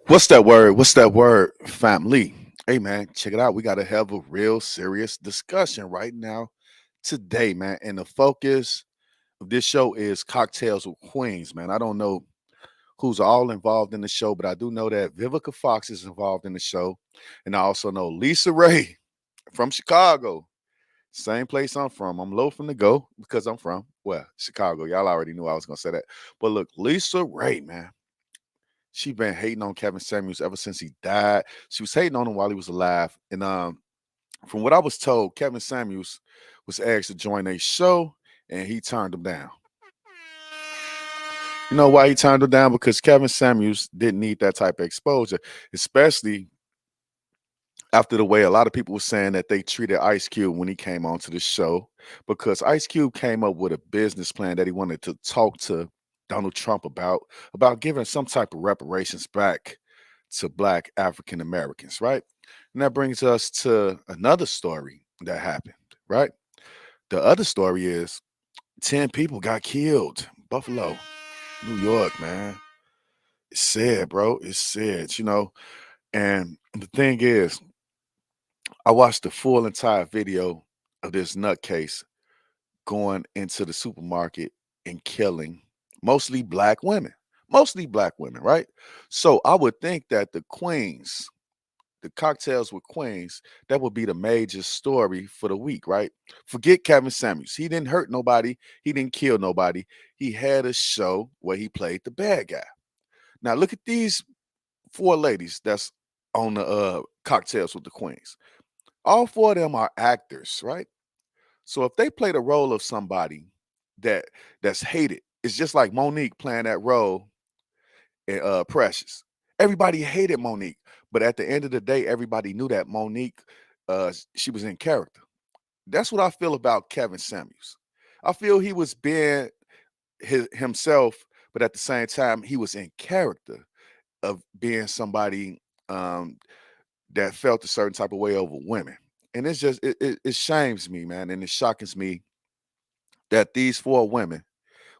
What's that word? What's that word, family? Hey, man, check it out. We got to have a real serious discussion right now today, man. And the focus of this show is Cocktails with Queens, man. I don't know who's all involved in the show, but I do know that Vivica Fox is involved in the show. And I also know Lisa Ray from Chicago, same place I'm from. I'm low from the go because I'm from, well, Chicago. Y'all already knew I was going to say that. But look, Lisa Ray, man. She been hating on Kevin Samuels ever since he died. She was hating on him while he was alive. And from what I was told, Kevin Samuels was asked to join a show and he turned him down. You know why he turned him down? Because Kevin Samuels didn't need that type of exposure, especially after the way a lot of people were saying that they treated Ice Cube when he came onto the show, because Ice Cube came up with a business plan that he wanted to talk to Donald Trump about giving some type of reparations back to Black African Americans, right? And that brings us to another story that happened, right? The other story is 10 people got killed. Buffalo, New York, man. It's sad, bro. It's sad. And the thing is, I watched the full entire video of this nutcase going into the supermarket and killing mostly black women. Mostly black women, right? So I would think that the queens, the cocktails with queens, that would be the major story for the week, right? Forget Kevin Samuels. He didn't hurt nobody. He didn't kill nobody. He had a show where he played the bad guy. Now look at these four ladies that's on the cocktails with the queens. All four of them are actors, right? So if they play the role of somebody that that's hated, it's just like Monique playing that role in Precious. Everybody hated Monique, but at the end of the day, everybody knew that Monique, she was in character. That's what I feel about Kevin Samuels. I feel he was being himself, but at the same time, he was in character of being somebody um, that felt a certain type of way over women. And it's just it shames me, man, and it shockens me that these four women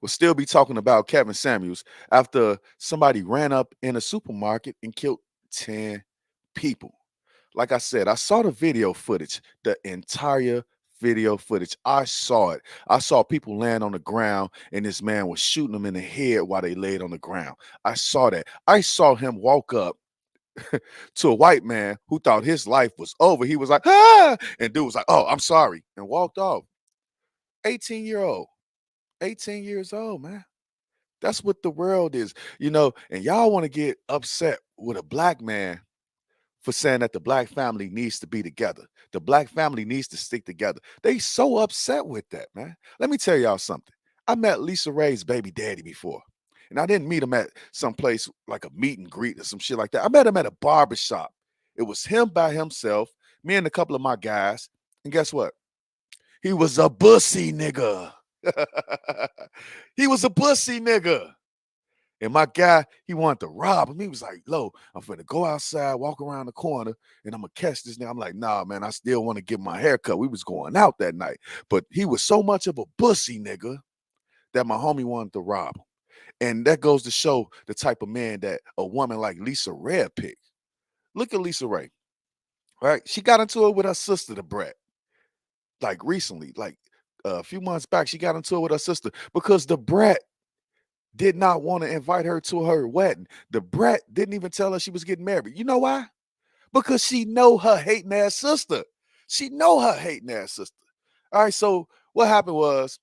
will still be talking about Kevin Samuels after somebody ran up in a supermarket and killed 10 people. Like I said, I saw the video footage, the entire video footage. I saw it. I saw people laying on the ground and this man was shooting them in the head while they laid on the ground. I saw that. I saw him walk up to a white man who thought his life was over. He was like, ah, and dude was like, oh, I'm sorry, and walked off. 18-year-old, 18 years old, man. That's what the world is. And y'all want to get upset with a black man for saying that the black family needs to be together. The black family needs to stick together. They so upset with that, man. Let me tell y'all something. I met Lisa Ray's baby daddy before. And I didn't meet him at some place like a meet and greet or some shit like that. I met him at a barber shop. It was him by himself, me and a couple of my guys. And guess what? He was a bussy nigga. He was a pussy nigga. And my guy, he wanted to rob him. He was like, Lo, I'm finna go outside, walk around the corner, and I'm gonna catch this nigga. I'm like, nah, man, I still want to get my hair cut. We was going out that night. But he was so much of a pussy nigga that my homie wanted to rob him. And that goes to show the type of man that a woman like Lisa Ray picked. Look at Lisa Ray, right? She got into it with her sister, the Brett, like recently, like a few months back. She got into it with her sister because the Brett did not want to invite her to her wedding. The brat didn't even tell her she was getting married. You know why? Because she know her hating ass sister. She know her hating ass sister. All right, so what happened was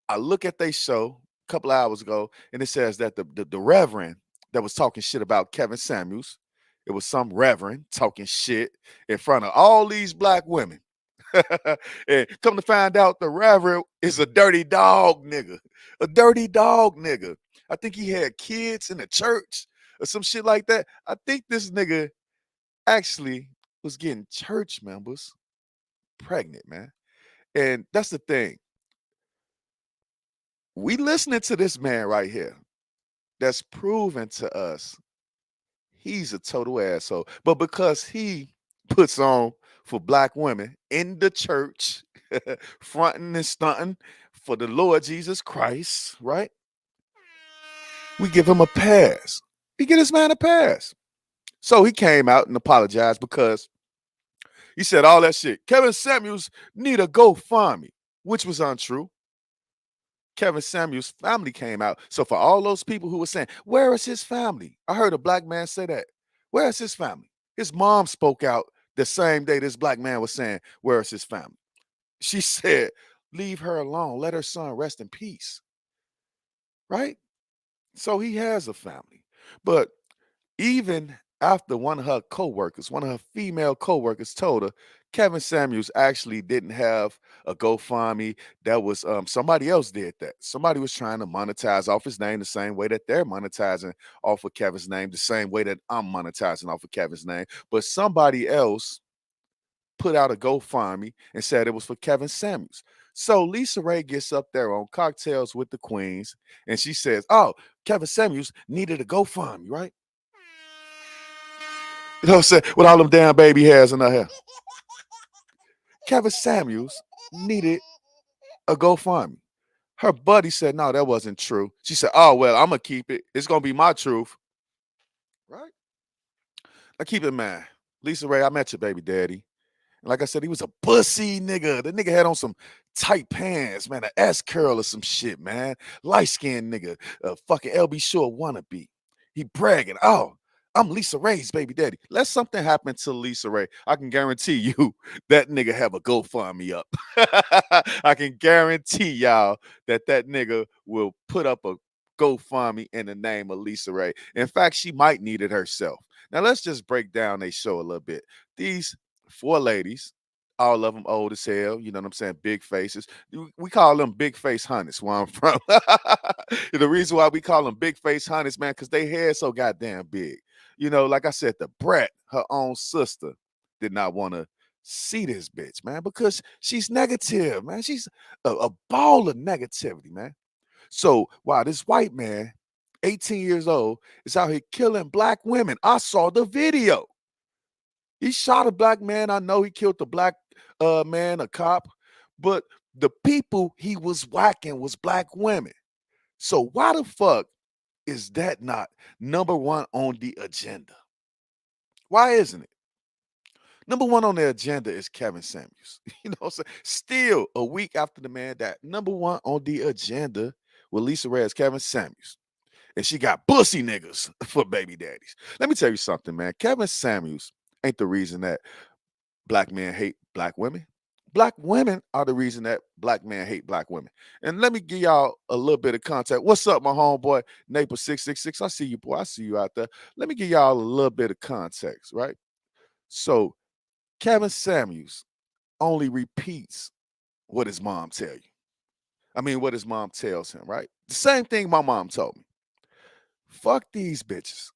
I look at their show a couple hours ago, and it says that the reverend that was talking shit about Kevin Samuels, it was some reverend talking shit in front of all these black women. And come to find out, the reverend is a dirty dog nigga. A dirty dog nigga. I think he had kids in the church or some shit like that. I think this nigga actually was getting church members pregnant, man. And that's the thing. We listening to this man right here that's proven to us he's a total asshole. But because he puts on for black women in the church, fronting and stunting for the Lord Jesus Christ, right? We give him a pass. We get this man a pass. So he came out and apologized because he said all that shit. Kevin Samuels need a GoFundMe, which was untrue. Kevin Samuels' family came out. So for all those people who were saying, where is his family? I heard a black man say that. Where is his family? His mom spoke out the same day this black man was saying, where is his family? She said, leave her alone. Let her son rest in peace. Right? So he has a family. But even after one of her coworkers, one of her female coworkers told her Kevin Samuels actually didn't have a GoFundMe. That was somebody else did that. Somebody was trying to monetize off his name the same way that they're monetizing off of Kevin's name, the same way that I'm monetizing off of Kevin's name. But somebody else put out a GoFundMe and said it was for Kevin Samuels. So Lisa Ray gets up there on Cocktails with the Queens and she says, oh, Kevin Samuels needed a GoFundMe, right? You know what I'm saying? With all them damn baby hairs in her hair. Kevin Samuels needed a GoFundMe. Her buddy said, no, that wasn't true. She said, oh, well, I'm going to keep it. It's going to be my truth. Right? Now keep in mind, Lisa Ray, I met your baby daddy. Like I said, he was a pussy nigga. The nigga had on some tight pants, man, an S curl or some shit, man. Light skinned nigga, a fucking LB Short wannabe. He bragging, oh, I'm Lisa Ray's baby daddy. Let something happen to Lisa Ray. I can guarantee you that nigga have a GoFundMe up. I can guarantee y'all that nigga will put up a GoFundMe in the name of Lisa Ray. In fact, she might need it herself. Now let's just break down a show a little bit. These four ladies, all of them old as hell. You know what I'm saying? Big faces. We call them big face hunters where I'm from. The reason why we call them big face hunters, man, because they hair so goddamn big. You know, like I said, the brat, her own sister, did not want to see this bitch, man, because she's negative, man. She's a ball of negativity, man. So while this white man, 18 years old, is out here killing black women, I saw the video. He shot a black man. I know he killed the black man, a cop, but the people he was whacking was black women. So why the fuck is that not number one on the agenda? Why isn't it? Number one on the agenda is Kevin Samuels. You know what I'm saying? Still a week after the man died, number one on the agenda with Lisa Ray is Kevin Samuels. And she got pussy niggas for baby daddies. Let me tell you something, man. Kevin Samuels ain't the reason that black men hate black women. Black women are the reason that black men hate black women. And let me give y'all a little bit of context. What's up, my homeboy, Neighbor 666? I see you, boy. I see you out there. Let me give y'all a little bit of context, right? So Kevin Samuels only repeats what his mom tell you. I mean, what his mom tells him, right? The same thing my mom told me. Fuck these bitches.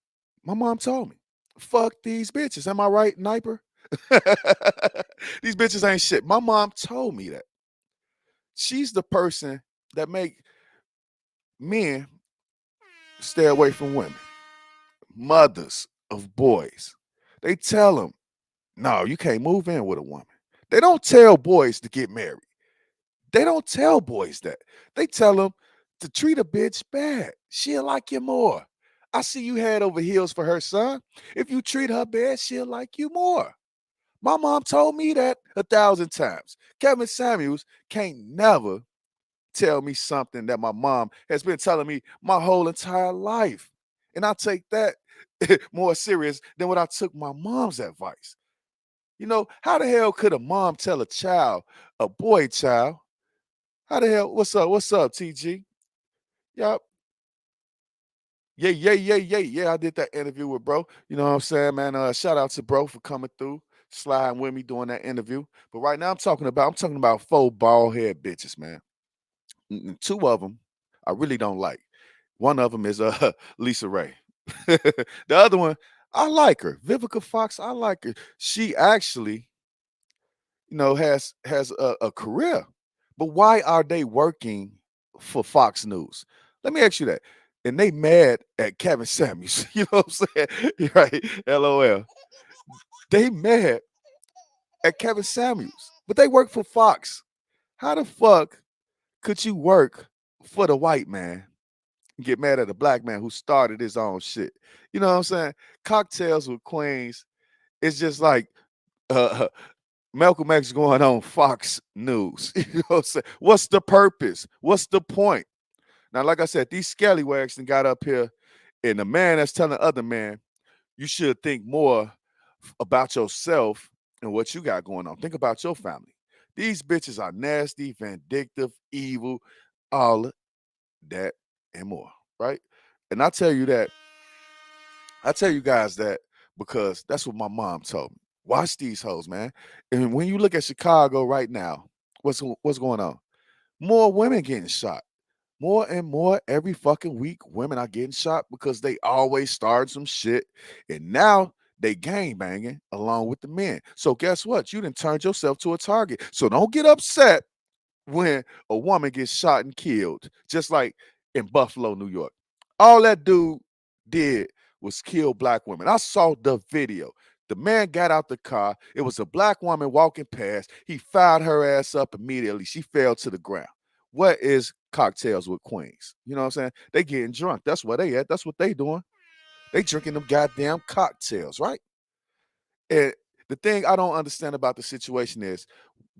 My mom told me. Fuck these bitches. Am I right, Niper? These bitches ain't shit. My mom told me that. She's the person that make men stay away from women. Mothers of boys. They tell them, no, you can't move in with a woman. They don't tell boys to get married. They don't tell boys that. They tell them to treat a bitch bad. She'll like you more. I see you head over heels for her, son. If you treat her bad, she'll like you more. My mom told me that 1,000 times. Kevin Samuels can't never tell me something that my mom has been telling me my whole entire life. And I take that more serious than what I took my mom's advice. You know, how the hell could a mom tell a child, a boy child, how the hell, what's up, TG? Yup. Yeah. I did that interview with bro. You know what I'm saying, man? Shout out to bro for coming through, sliding with me doing that interview. But right now I'm talking about four bald head bitches, man. Two of them I really don't like. One of them is Lisa Ray. The other one, I like her. Vivica Fox, I like her. She actually, has a career. But why are they working for Fox News? Let me ask you that. And they mad at Kevin Samuels. You know what I'm saying? Right. LOL. They mad at Kevin Samuels. But they work for Fox. How the fuck could you work for the white man get mad at a black man who started his own shit. You know what I'm saying? Cocktails with Queens. It's just like uh, Malcolm X going on Fox News. You know what I'm saying? What's the purpose? What's the point? Now, like I said, these scallywags done got up here, and the man that's telling the other man, you should think more about yourself and what you got going on. Think about your family. These bitches are nasty, vindictive, evil, all that and more, right? And I tell you guys that because that's what my mom told me. Watch these hoes, man. And when you look at Chicago right now, what's going on? More women getting shot. More and more every fucking week, women are getting shot because they always started some shit, and now they gang banging along with the men. So guess what? You done turned yourself to a target. So don't get upset when a woman gets shot and killed, just like in Buffalo, New York. All that dude did was kill black women. I saw the video. The man got out the car. It was a black woman walking past. He fired her ass up immediately. She fell to the ground. What is cocktails with queens? You know what I'm saying? They getting drunk. That's where they at. That's what they doing. They drinking them goddamn cocktails, right? And the thing I don't understand about the situation is,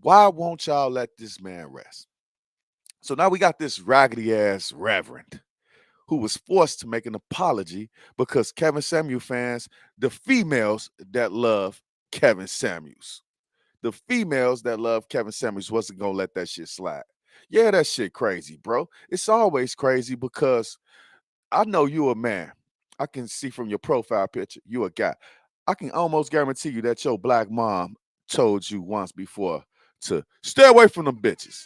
why won't y'all let this man rest? So now we got this raggedy ass reverend who was forced to make an apology because Kevin Samuel fans, the females that love Kevin Samuels, the females that love Kevin Samuels wasn't gonna let that shit slide. Yeah, that shit crazy, bro. It's always crazy because I know you a man. I can see from your profile picture, you a guy. I can almost guarantee you that your black mom told you once before to stay away from them bitches.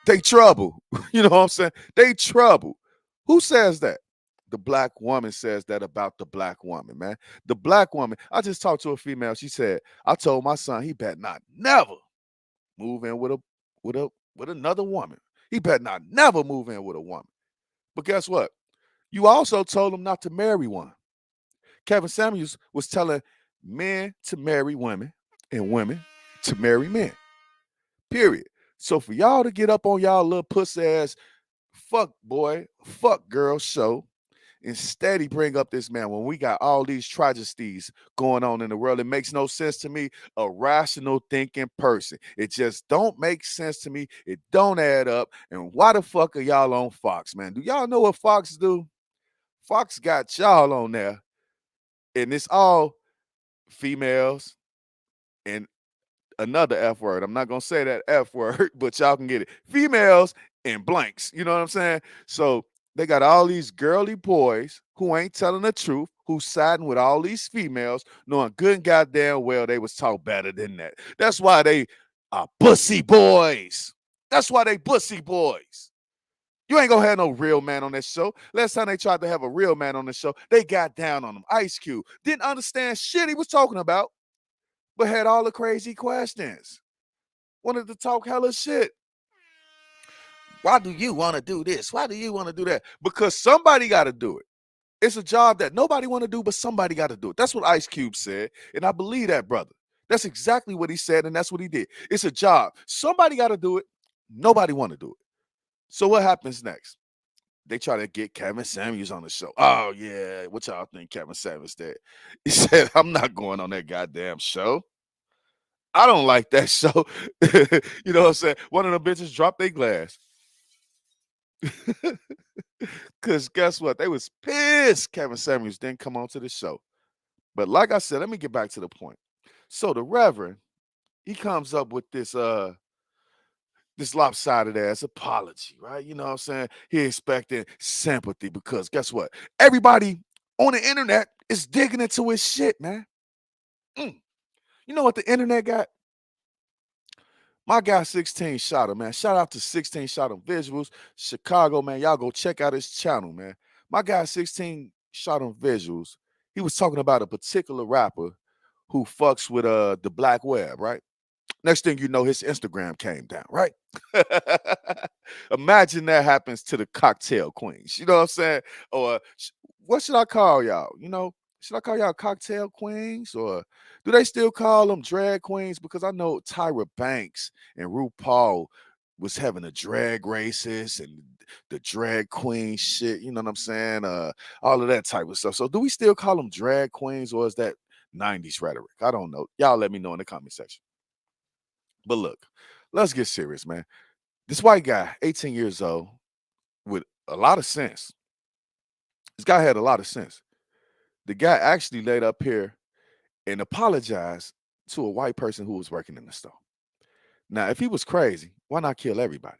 They trouble. You know what I'm saying? They trouble. Who says that? The black woman says that about the black woman, man. The black woman. I just talked to a female. She said, I told my son he better not never move in with another woman. He better not never move in with a woman. But guess what? You also told him not to marry one. Kevin Samuels was telling men to marry women and women to marry men. Period. So for y'all to get up on y'all little pussy ass fuck boy, fuck girl show and steady bring up this man when we got all these tragedies going on in the world. It makes no sense to me, a rational thinking person. It just don't make sense to me. It don't add up. And why the fuck are y'all on Fox, man? Do y'all know what Fox do? Fox got y'all on there, and it's all females and another F word. I'm not gonna say that F word, but y'all can get it. Females and blanks. You know what I'm saying? So they got all these girly boys who ain't telling the truth, who's siding with all these females, knowing good and goddamn well they was taught better than that. That's why they are pussy boys. That's why they pussy boys. You ain't gonna have no real man on that show. Last time they tried to have a real man on the show, they got down on him. Ice Cube didn't understand shit he was talking about, but had all the crazy questions. Wanted to talk hella shit. Why do you want to do this? Why do you want to do that? Because somebody got to do it. It's a job that nobody want to do, but somebody got to do it. That's what Ice Cube said, and I believe that, brother. That's exactly what he said, and that's what he did. It's a job. Somebody got to do it. Nobody want to do it. So what happens next? They try to get Kevin Samuels on the show. Oh yeah, what y'all think Kevin Samuels did? He said, "I'm not going on that goddamn show. I don't like that show." You know what I'm saying? One of the bitches dropped their glass. Cause guess what? They was pissed Kevin Samuels didn't come on to the show. But like I said, let me get back to the point. So the Reverend, he comes up with this lopsided ass apology, right? You know what I'm saying? He expecting sympathy because guess what? Everybody on the internet is digging into his shit, man. Mm. You know what the internet got? My guy 16 shot him, man. Shout out to 16 shot him visuals. Chicago, man. Y'all go check out his channel, man. My guy 16 shot him visuals. He was talking about a particular rapper who fucks with the black web, right? Next thing you know, his Instagram came down, right? Imagine that happens to the cocktail queens. You know what I'm saying? Or what should I call y'all? You know, should I call y'all cocktail queens or do they still call them drag queens? Because I know Tyra Banks and RuPaul was having a drag races and the drag queen shit, you know what I'm saying? All of that type of stuff. So do we still call them drag queens, or is that 90s rhetoric? I don't know. Y'all let me know in the comment section. But look, let's get serious, man. This white guy, 18 years old, with a lot of sense. This guy had a lot of sense. The guy actually laid up here and apologized to a white person who was working in the store. Now, if he was crazy, why not kill everybody?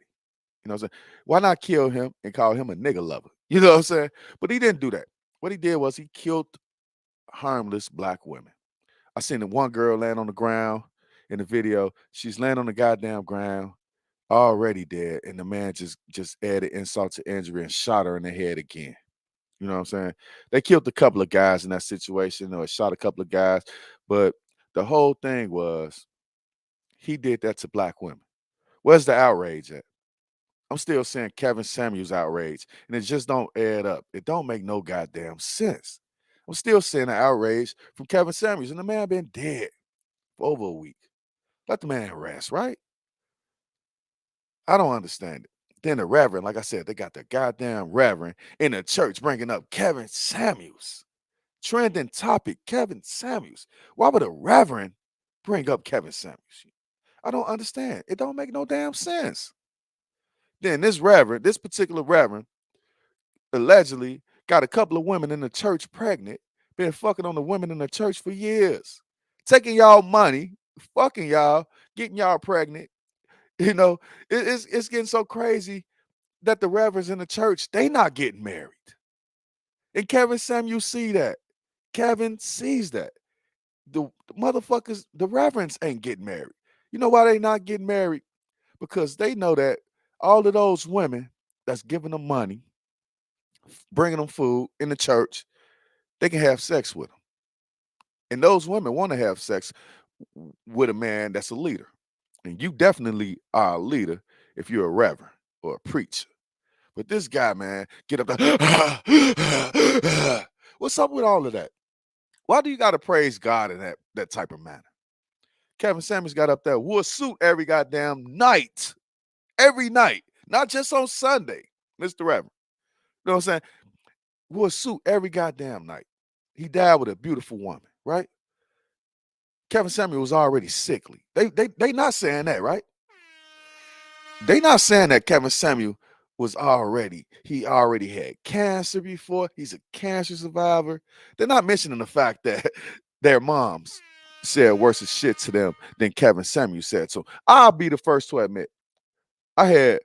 You know what I'm saying? Why not kill him and call him a nigga lover? You know what I'm saying? But he didn't do that. What he did was he killed harmless black women. I seen the one girl land on the ground in the video. She's laying on the goddamn ground, already dead, and the man just added insult to injury and shot her in the head again. You know what I'm saying? They killed a couple of guys in that situation, or shot a couple of guys, but the whole thing was he did that to black women. Where's the outrage at? I'm still saying Kevin Samuels outrage, and it just don't add up. It don't make no goddamn sense. I'm still saying the outrage from Kevin Samuels, and the man been dead for over a week. Let the man rest, right? I don't understand it. Then the reverend, like I said, they got the goddamn reverend in the church bringing up Kevin Samuels. Trending topic, Kevin Samuels. Why would a reverend bring up Kevin Samuels? I don't understand. It don't make no damn sense. Then this particular reverend, allegedly got a couple of women in the church pregnant, been fucking on the women in the church for years, taking y'all money, fucking y'all, getting y'all pregnant. You know, it's getting so crazy that the reverends in the church, they not getting married. And Kevin Samuel see that. Kevin sees that. The motherfuckers, the reverends ain't getting married. You know why they not getting married? Because they know that all of those women that's giving them money, bringing them food in the church, they can have sex with them. And those women want to have sex with a man that's a leader. And you definitely are a leader if you're a reverend or a preacher. But this guy, man, get up there. What's up with all of that? Why do you got to praise God in that type of manner? Kevin Samuels got up there, wore a suit every goddamn night. Every night. Not just on Sunday, Mr. Reverend. You know what I'm saying? Wore a suit every goddamn night. He died with a beautiful woman, right? Kevin Samuel was already sickly. They not saying that, right? They not saying that Kevin Samuel he already had cancer before. He's a cancer survivor. They're not mentioning the fact that their moms said worse shit to them than Kevin Samuel said. So I'll be the first to admit I had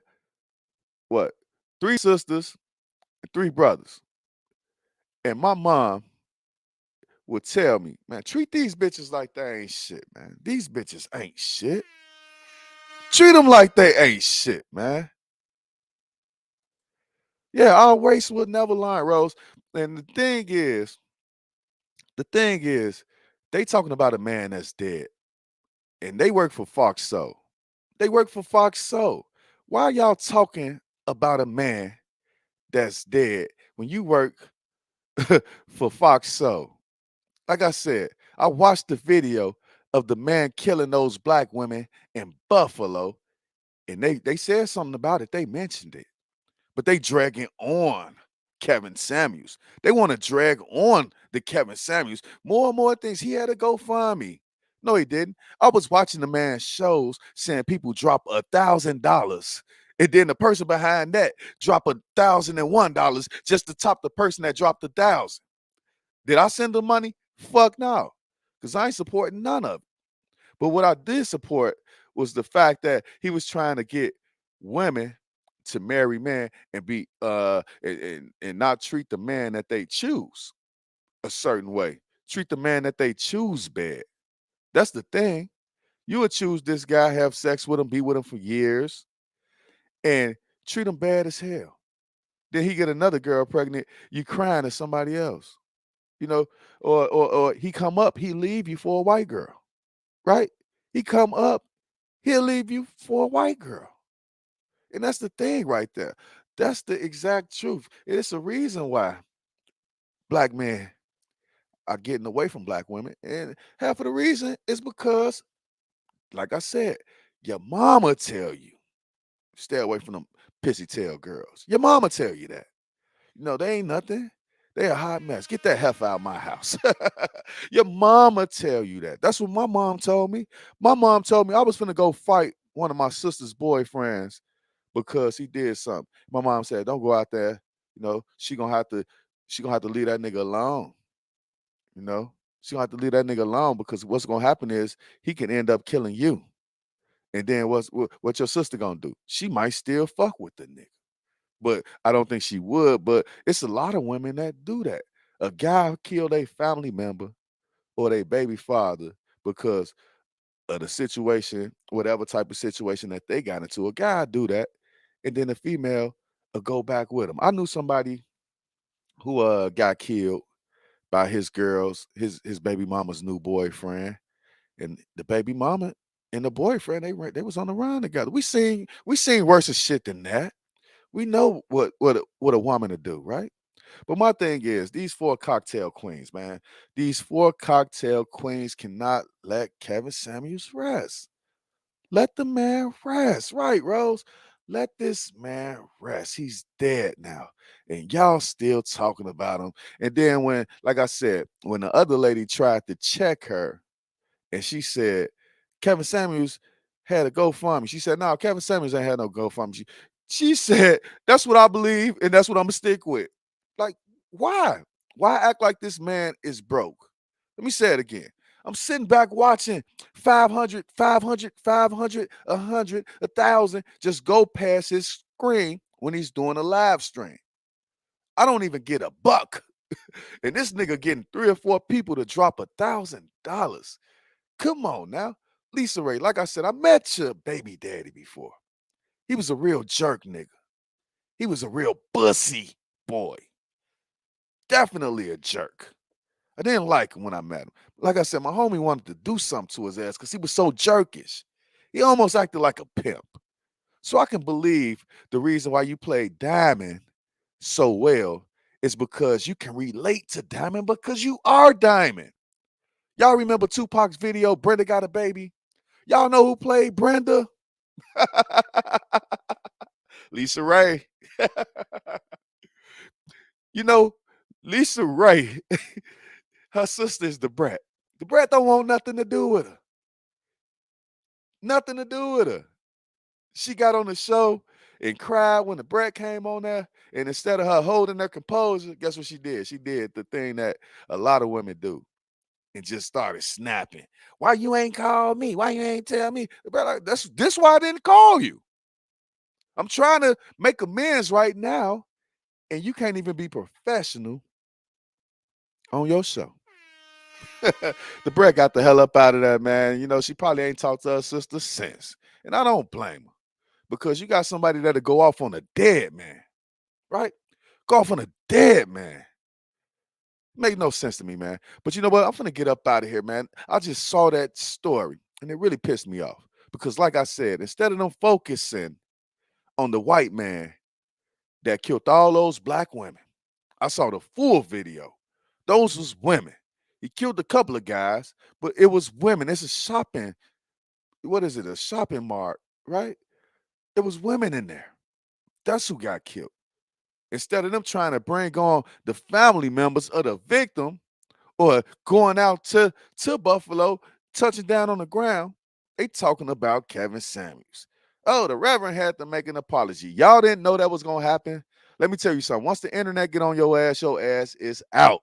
what, three sisters and three brothers. And my mom would tell me, man, treat these bitches like they ain't shit, man. These bitches ain't shit. Treat them like they ain't shit, man. Yeah, our race will never lie, Rose. And the thing is, they talking about a man that's dead. And they work for Fox Soul. They work for Fox Soul. Why are y'all talking about a man that's dead when you work for Fox Soul? Like I said, I watched the video of the man killing those black women in Buffalo, and they said something about it. They mentioned it. But they dragging on Kevin Samuels. They want to drag on the Kevin Samuels. More and more things. He had to go find me. No, he didn't. I was watching the man's shows saying people drop $1,000. And then the person behind that drop $1,001 just to top the person that dropped 1,000. Did I send them money? Fuck no. Because I ain't supporting none of it. But what I did support was the fact that he was trying to get women to marry men and be and not treat the man that they choose a certain way. Treat the man that they choose bad. That's the thing. You would choose this guy, have sex with him, be with him for years, and treat him bad as hell. Then he get another girl pregnant, you crying to somebody else. You know, or he come up, he leave you for a white girl, right? He come up, he'll leave you for a white girl. And that's the thing right there. That's the exact truth. And it's a reason why black men are getting away from black women. And half of the reason is because, like I said, your mama tell you, stay away from them pissy tail girls. Your mama tell you that. No, they ain't nothing. They a hot mess. Get that heifer out of my house. Your mama tell you that. That's what my mom told me. My mom told me I was finna go fight one of my sister's boyfriends because he did something. My mom said, "Don't go out there. She gonna have to leave that nigga alone. You know, she gonna have to leave that nigga alone because what's gonna happen is he can end up killing you. And then what your sister gonna do? She might still fuck with the nigga." But I don't think she would. But it's a lot of women that do that. A guy killed a family member or their baby father because of the situation, whatever type of situation that they got into. A guy do that, and then the female will go back with him. I knew somebody who got killed by his girl's his baby mama's new boyfriend, and the baby mama and the boyfriend they was on the run together. We seen worse shit than that. We know what a woman to do, right? But my thing is, these four cocktail queens, man, these four cocktail queens cannot let Kevin Samuels rest. Let the man rest, right, Rose? Let this man rest. He's dead now, and y'all still talking about him. And then when, like I said, when the other lady tried to check her, and she said Kevin Samuels had a GoFundMe. She said, "No, Kevin Samuels ain't had no GoFundMe." She said, "That's what I believe, and that's what I'm gonna stick with." Like, why? Why act like this man is broke? Let me say it again. I'm sitting back watching 500, 500, 500, 100, 1,000 just go past his screen when he's doing a live stream. I don't even get a buck. And this nigga getting 3 or 4 people to drop $1,000. Come on now. Lisa Ray, like I said, I met your baby daddy before. He was a real jerk nigga. He was a real bussy boy. Definitely a jerk. I didn't like him when I met him. Like I said, my homie wanted to do something to his ass because he was so jerkish. He almost acted like a pimp. So I can believe the reason why you played Diamond so well is because you can relate to Diamond because you are Diamond. Y'all remember Tupac's video, Brenda Got a Baby? Y'all know who played Brenda? Lisa Ray. You know, Lisa Ray, her sister is the brat. The brat don't want nothing to do with her. Nothing to do with her. She got on the show and cried when the brat came on there. And instead of her holding her composure, guess what she did? She did the thing that a lot of women do and just started snapping. Why you ain't call me? Why you ain't tell me? The brat like, this why I didn't call you. I'm trying to make amends right now, and you can't even be professional on your show. The Brett got the hell up out of there, man. You know, she probably ain't talked to her sister since. And I don't blame her because you got somebody that'll go off on a dead man, right? Go off on a dead man. Make no sense to me, man. But you know what? I'm gonna get up out of here, man. I just saw that story and it really pissed me off because, like I said, instead of them focusing on the white man that killed all those black women, I saw the full video. Those was women. He killed a couple of guys, but it was women. It's a shopping, what is it? A shopping mart, right? There was women in there. That's who got killed. Instead of them trying to bring on the family members of the victim or going out to Buffalo, touching down on the ground, they talking about Kevin Samuels. Oh, the Reverend had to make an apology. Y'all didn't know that was gonna happen. Let me tell you something. Once the internet get on your ass is out.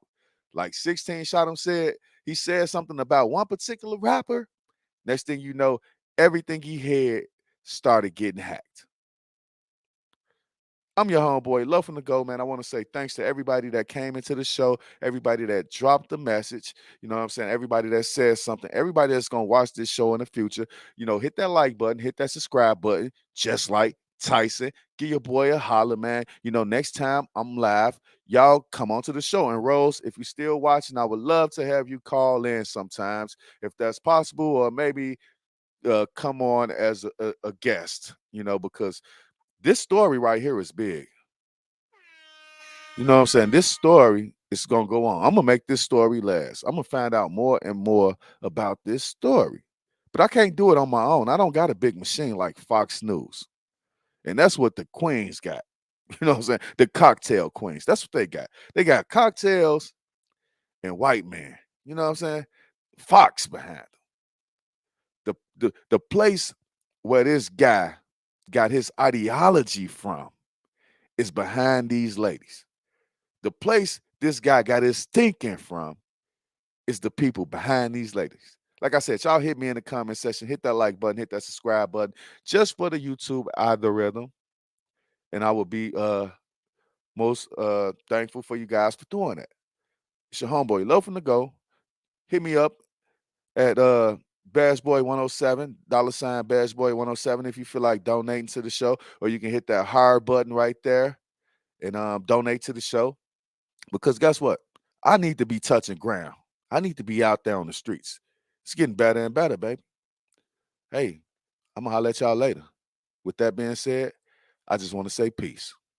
Like 16 Shot him said, he said something about one particular rapper. Next thing you know, everything he had started getting hacked. I'm your homeboy, Love from the Go, man. I want to say thanks to everybody that came into the show, everybody that dropped the message. You know what I'm saying? Everybody that says something, everybody that's going to watch this show in the future. You know, hit that like button, hit that subscribe button, just like Tyson. Give your boy a holler, man. You know, next time I'm live, y'all come on to the show. And Rose, if you're still watching, I would love to have you call in sometimes if that's possible, or maybe come on as a guest, you know, because this story right here is big. You know what I'm saying? This story is going to go on. I'm going to make this story last. I'm going to find out more and more about this story. But I can't do it on my own. I don't got a big machine like Fox News. And that's what the queens got. You know what I'm saying? The cocktail queens. That's what they got. They got cocktails and white men. You know what I'm saying? Fox behind them. The place where this guy got his ideology from is behind these ladies. The place this guy got his thinking from is the people behind these ladies. Like I said, y'all hit me in the comment section, hit that like button, hit that subscribe button, just for the YouTube algorithm. And I will be most thankful for you guys for doing it. It's your homeboy, Low from the Go. Hit me up at Bash Boy 107, $ Bash Boy 107 if you feel like donating to the show, or you can hit that hard button right there and donate to the show. Because guess what? I need to be touching ground. I need to be out there on the streets. It's getting better and better, baby. Hey, I'm gonna holler at y'all later. With that being said, I just want to say peace.